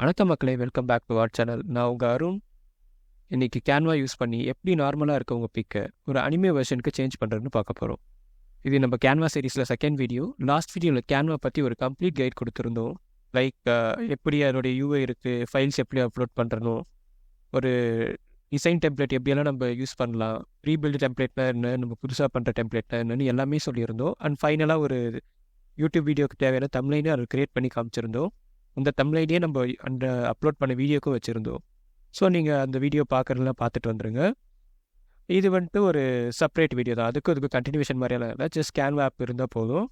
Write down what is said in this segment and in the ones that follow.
வணக்கம் மக்களே, welcome back to our channel. நான் உங்கள் அருண். இன்னைக்கு கேன்வா யூஸ் பண்ணி எப்படி நார்மலாக இருக்க உங்கள் பிக்கை ஒரு அனிமே வெர்ஷனுக்கு சேஞ்ச் பண்ணுறதுன்னு பார்க்க போகிறோம். இது நம்ம கேன்வா சீரீஸில் செகண்ட் வீடியோ. லாஸ்ட் வீடியோவில் கேன்வா பற்றி ஒரு கம்ப்ளீட் கைட் கொடுத்துருந்தோம். லைக் எப்படி அதோடைய யூஐ இருக்குது, ஃபைல்ஸ் எப்படி அப்லோட் பண்ணுறணும், ஒரு டிசைன் டெம்ப்ளேட் எப்படியெல்லாம் நம்ம யூஸ் பண்ணலாம், ப்ரீபில்டு டெம்ப்ளேட்னா என்ன, நம்ம புதுசாக பண்ணுற டெம்ப்ளேட்னா என்னன்னு எல்லாமே சொல்லியிருந்தோம். அண்ட் ஃபைனலாக ஒரு யூடியூப் வீடியோக்கு தேவையான தம்ப்லைனை அதை க்ரியேட் பண்ணி காமிச்சிருந்தோம். அந்த தம்ப்லைனே நம்ம அந்த அப்லோட் பண்ண வீடியோக்கும் வச்சுருந்தோம். ஸோ நீங்கள் அந்த வீடியோ பார்க்குறதுலாம் பார்த்துட்டு வந்துடுங்க. இது வந்துட்டு ஒரு செப்பரேட் வீடியோ தான், அதுக்கு கண்டினியூஷன் மாதிரியெல்லாம் இல்லை, ஜஸ்ட் கேன்வா ஆப் இருந்தால் போதும்.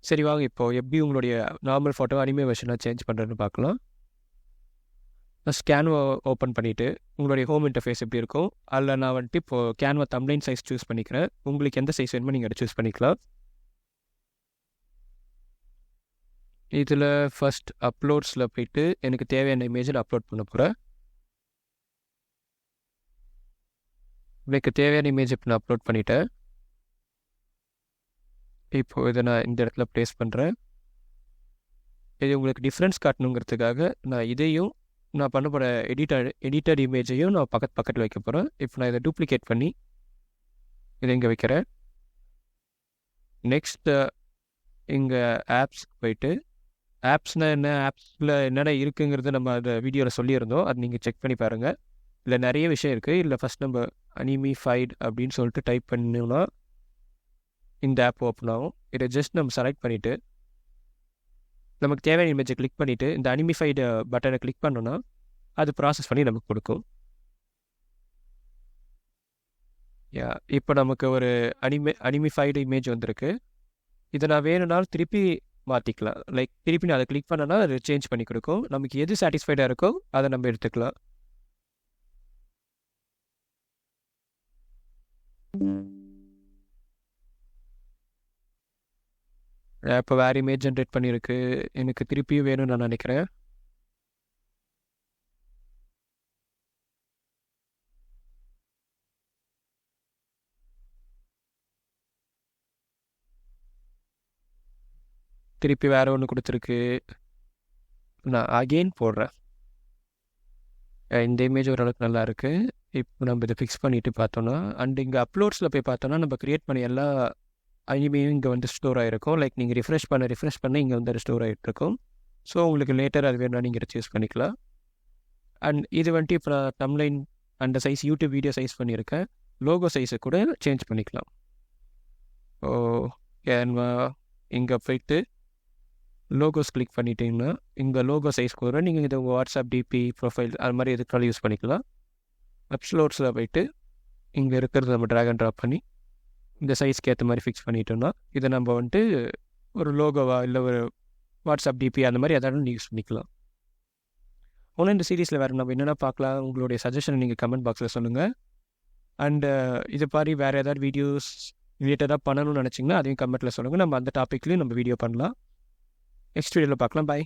சரி வாங்க, இப்போது எப்படி உங்களுடைய நார்மல் ஃபோட்டோ அனிமே வெர்ஷனாக சேஞ்ச் பண்ணுறதுன்னு பார்க்கலாம். ஃபஸ்ட் கேன்வா ஓப்பன் பண்ணிவிட்டு உங்களுடைய ஹோம் இன்டர்ஃபேஸ் எப்படி இருக்கும் அதில் நான் வந்துட்டு இப்போது கேன்வா தம்ப்லைன் சைஸ் சூஸ் பண்ணிக்கிறேன். உங்களுக்கு எந்த சைஸ் வேணுமோ நீங்கள் அதை சூஸ் பண்ணிக்கலாம். இதில் ஃபஸ்ட் அப்லோட்ஸில் போயிட்டு எனக்கு தேவையான இமேஜை நான் அப்லோட் பண்ண போகிறேன். எனக்கு தேவையான இமேஜ் இப்போ நான் அப்லோட் பண்ணிட்டேன். இப்போது இதை நான் இந்த இடத்துல ப்ளேஸ் பண்ணுறேன். இது உங்களுக்கு டிஃப்ரென்ஸ் காட்டணுங்கிறதுக்காக நான் இதையும் நான் பண்ண போகிற எடிட்டட் இமேஜையும் நான் பக்கத்தில் வைக்க போகிறேன். இப்போ நான் இதை டூப்ளிகேட் பண்ணி இதை இங்கே வைக்கிறேன். நெக்ஸ்ட்டு இங்கே ஆப்ஸ்க்கு போயிட்டு ஆப்ஸ்னால் என்ன, ஆப்ஸில் என்னென்ன இருக்குங்கிறது நம்ம அந்த வீடியோவில் சொல்லியிருந்தோம். அது நீங்கள் செக் பண்ணி பாருங்கள். இல்லை நிறைய விஷயம் இருக்குது. இல்லை ஃபஸ்ட் நம்ம அனிமிஃபைட் அப்படின்னு சொல்லிட்டு டைப் பண்ணோம்னா இந்த ஆப் ஓப்பன் ஆகும். இதை ஜஸ்ட் நம்ம செலக்ட் பண்ணிவிட்டு நமக்கு தேவையான இமேஜை கிளிக் பண்ணிவிட்டு இந்த அனிமிஃபைடு பட்டனை கிளிக் பண்ணோன்னா அது ப்ராசஸ் பண்ணி நமக்கு கொடுக்கும். இப்போ நமக்கு ஒரு அனிமிஃபைடு இமேஜ் வந்திருக்கு. இதை நான் வேணும்னாலும் திருப்பி மாற்றிக்கலாம். லைக் திருப்பி நான் அதை கிளிக் பண்ணனா அது சேஞ்ச் பண்ணி கொடுக்கும். நமக்கு எது சாட்டிஸ்ஃபைடாக இருக்கோ அதை நம்ம எடுத்துக்கலாம். இப்போ வேறு இமேஜ் ஜென்ரேட் பண்ணியிருக்கு, எனக்கு திருப்பியும் வேணும்னு நான் நினைக்கிறேன். திருப்பி வேறு ஒன்று கொடுத்துருக்கு, நான் அகெயின் போடுறேன். இந்த இமேஜ் ஓரளவுக்கு நல்லா இருக்குது. இப்போ நம்ம இதை ஃபிக்ஸ் பண்ணிவிட்டு பார்த்தோன்னா அண்ட் இங்கே அப்லோட்ஸில் போய் பார்த்தோன்னா நம்ம க்ரியேட் பண்ண எல்லா அனிமையும் இங்கே வந்து ஸ்டோர் ஆகிருக்கும். லைக் நீங்கள் ரிஃப்ரெஷ் பண்ண இங்கே வந்து ஸ்டோர் ஆகிட்டுருக்கும். ஸோ உங்களுக்கு லேட்டர் அது வேணும்னா நீங்கள் சூஸ் பண்ணிக்கலாம். அண்ட் இது வந்துட்டு இப்போ நான் தம்ப்லைன் அந்த சைஸ் யூடியூப் வீடியோ சைஸ் பண்ணியிருக்கேன். லோகோ சைஸை கூட சேஞ்ச் பண்ணிக்கலாம். ஓ கேன்வா இங்கே போயிட்டு லோகோஸ் கிளிக் பண்ணிட்டீங்கன்னா இங்கே லோகோ சைஸ் கூட நீங்கள் இதை உங்கள் வாட்ஸ்அப் டிபி ப்ரொஃபைல் அது மாதிரி எதுக்காலும் யூஸ் பண்ணிக்கலாம். அப்லோட்ஸில் போயிட்டு இங்கே இருக்கிறத நம்ம ட்ராக் அண்ட் ட்ராப் பண்ணி இந்த சைஸ்க்கு ஏற்ற மாதிரி ஃபிக்ஸ் பண்ணிட்டோம்னா இதை நம்ம வந்துட்டு ஒரு லோகோவா இல்லை ஒரு வாட்ஸ்அப் டிபி அந்த மாதிரி எதாவது யூஸ் பண்ணிக்கலாம். ஒன்றும் இந்த சீரீஸில் வேறு நம்ம என்னென்ன பார்க்கலாம், உங்களுடைய சஜஷனை நீங்கள் கமெண்ட் பாக்ஸில் சொல்லுங்கள். அண்டு இது மாதிரி வேறு ஏதாவது வீடியோஸ் ரிலேட்டடாக பண்ணணும்னு நினச்சிங்கன்னா அதையும் கமெண்ட்டில் சொல்லுங்கள். நம்ம அந்த டாப்பிக்லேயும் நம்ம வீடியோ பண்ணலாம். நெக்ஸ்ட் வீடியோவில் பார்க்கலாம். பாய்.